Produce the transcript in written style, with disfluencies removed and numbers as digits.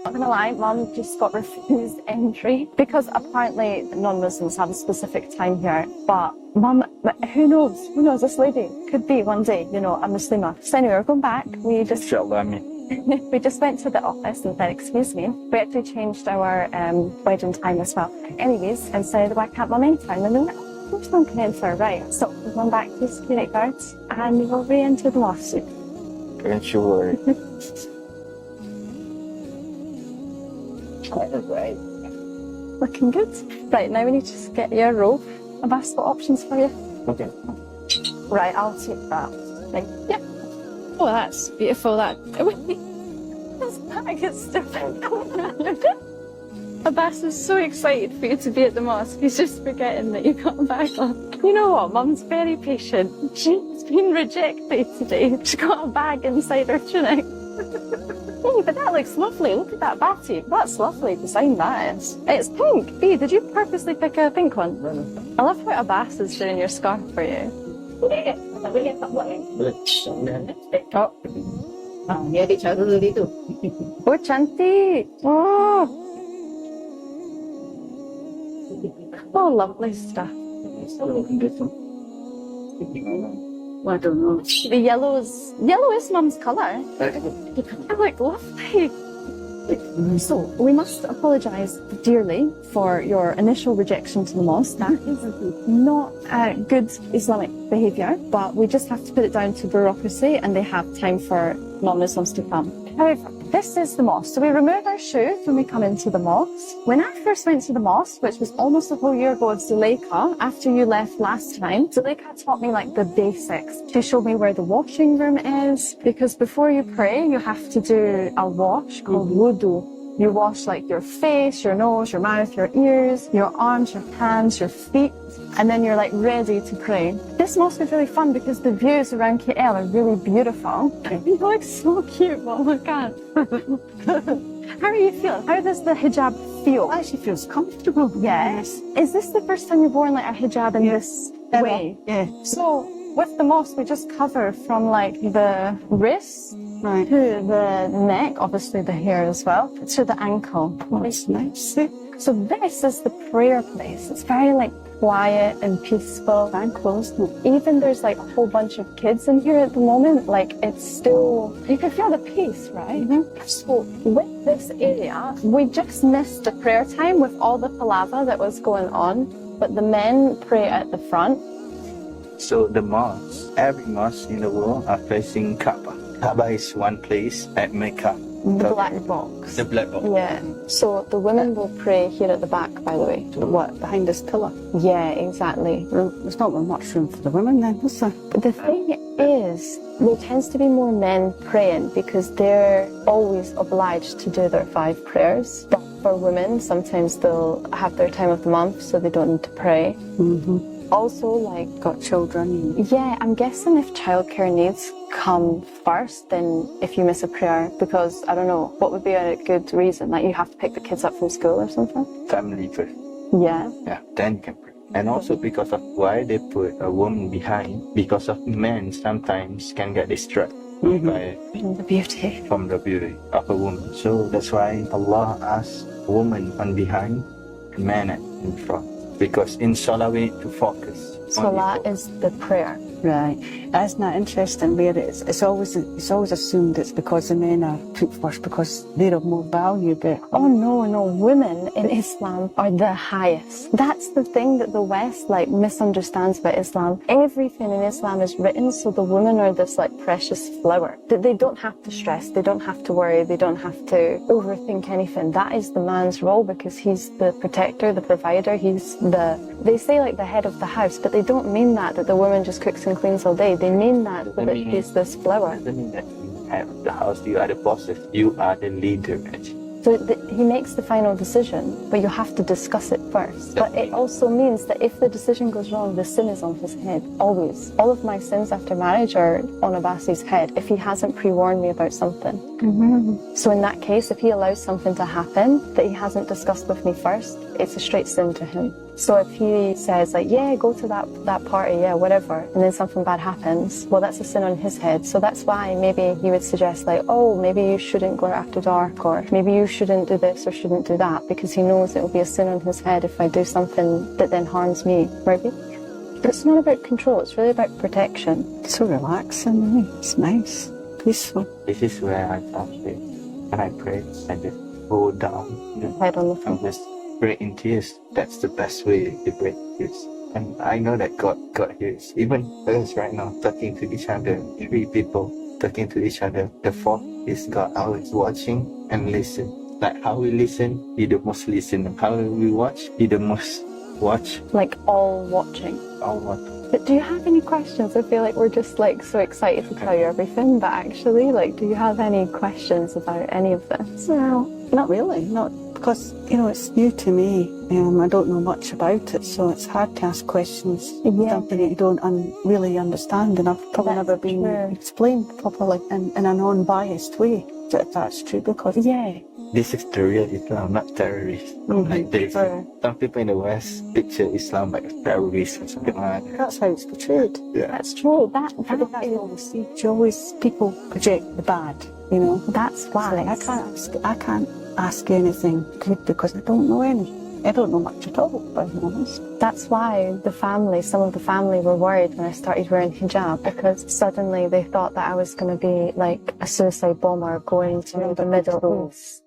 Not gonna lie, Mum just got refused entry because apparently non-Muslims have a specific time here. But Mum, who knows? Who knows? This lady could be one day, you know, a Muslimah. So anyway, we're going back. We just we just went to the office and said, excuse me, we actually changed our wedding time as well. Anyways, and said, why can't Mum enter? And then we went, of course Mum can enter, right? So we went back to the security guards and we will re-enter the mosque. Sure. Right. Looking good. Right, now we need to just get your robe. I've asked what options for you. Okay. Right, I'll take that. Like, yeah. Oh, that's beautiful. This bag is different. Abbas is so excited for you to be at the mosque. He's just forgetting that you got a bag on. You know what? Mum's very patient. She's been rejected today. She's got a bag inside her tunic. Hey, but that looks lovely. Look at that batik. That's lovely design, that is. It's pink. B, did you purposely pick a pink one? I love how Abbas is doing your scarf for you. Oh. Dia bicara dulu itu. Oh, cantik. Oh. Oh, lovely stuff. I don't know. The yellow is Mum's colour. They look lovely. So, we must apologise dearly for your initial rejection to the mosque. That is not good Islamic behaviour, but we just have to put it down to bureaucracy and they have time for non-Muslims to come. However, this is the mosque. So we remove our shoes when we come into the mosque. When I first went to the mosque, which was almost a whole year ago with Zuleika, after you left last time, Zuleika taught me like the basics. She showed me where the washing room is, because before you pray, you have to do a wash called wudu. You wash like your face, your nose, your mouth, your ears, your arms, your hands, your feet, and then you're like ready to pray. This mosque is really fun because the views around KL are really beautiful. You look so cute, Mom, look at. How are you feeling? How does the hijab feel? Well, she feels comfortable. Yes. Is this the first time you've worn like a hijab in this way? Yeah. So with the mosque, we just cover from like the wrists to the neck, obviously the hair as well, to the ankle. Oh, that's nice. So this is the prayer place. It's very like quiet and peaceful. Tranquil, isn't it? Even there's like a whole bunch of kids in here at the moment. Like it's still, you can feel the peace, right? Mm-hmm. So with this area, we just missed the prayer time with all the palaver that was going on. But the men pray at the front. So the mosques, every mosque in the world are facing Kaaba. Kaaba is one place at Mecca. The black box. The black box. Yeah. So the women will pray here at the back, by the way. What, behind this pillar? Yeah, exactly. There's not much room for the women then, is there? But the thing is, there tends to be more men praying because they're always obliged to do their 5 prayers. But for women, sometimes they'll have their time of the month, so they don't need to pray. Mm-hmm. Also, like, Got children. yeah, I'm guessing if childcare needs come first, then if you miss a prayer, because I don't know, what would be a good reason? Like you have to pick the kids up from school or something? Family first. Yeah. Yeah, then you can pray. And also because of why they put a woman behind, because of men sometimes can get distracted by The beauty. from the beauty of a woman. So that's why Allah asks woman on behind and man in front. Because in Salah we need to focus. Salah is the prayer. Right. That's not interesting where it's always assumed it's because the men are put first because they're of more value, but Oh no, women in Islam are the highest. That's the thing that the West like misunderstands about Islam. Everything in Islam is written so the women are this like precious flower. That they don't have to stress, they don't have to worry, they don't have to overthink anything. That is the man's role because he's the protector, the provider, they say like the head of the house, but they don't mean that the woman just cooks and cleans all day. They mean that he's this flower. Doesn't mean that you have the house, you are the bosses, you are the leader actually. So he makes the final decision, but you have to discuss it first. But it also means that if the decision goes wrong, the sin is on his head, always. All of my sins after marriage are on Abbasi's head if he hasn't pre-warned me about something. So in that case, if he allows something to happen that he hasn't discussed with me first, it's a straight sin to him. So if he says like, yeah, go to that party, yeah, whatever, and then something bad happens, well, that's a sin on his head. So that's why maybe he would suggest like, oh, maybe you shouldn't go out after dark, or maybe you shouldn't do this or shouldn't do that, because he knows it will be a sin on his head if I do something that then harms me, maybe. But it's not about control, it's really about protection. It's so relaxing, isn't it? It's nice, peaceful. This is where I felt it. When I pray, I just go down. Head on the I'm just break in tears. That's the best way to break tears. And I know that God hears. Even us right now, talking to each other, 3 people talking to each other. The 4th is God always watching and listen. Like how we listen, He the most listen. How we watch, He the most watch. like all watching. All watch. But do you have any questions? I feel like we're just like so excited to tell you everything, but actually, like, do you have any questions about any of this? No, not really. Not because, you know, it's new to me. I don't know much about it, so it's hard to ask questions. Yeah. Something that you don't really understand, and I've probably That's never been true. explained properly in a non-biased way. That's true, because Yeah. This is the real Islam, not terrorist. Like they, Sure. some people in the West picture Islam like terrorist or something like that. that's how it's portrayed. Yeah. That's true. That You always people project the bad, you know. that's why. So I can't ask anything good because I don't know any. I don't know much at all, to be honest. That's why some of the family were worried when I started wearing hijab, because suddenly they thought that I was going to be like a suicide bomber going to the Middle East.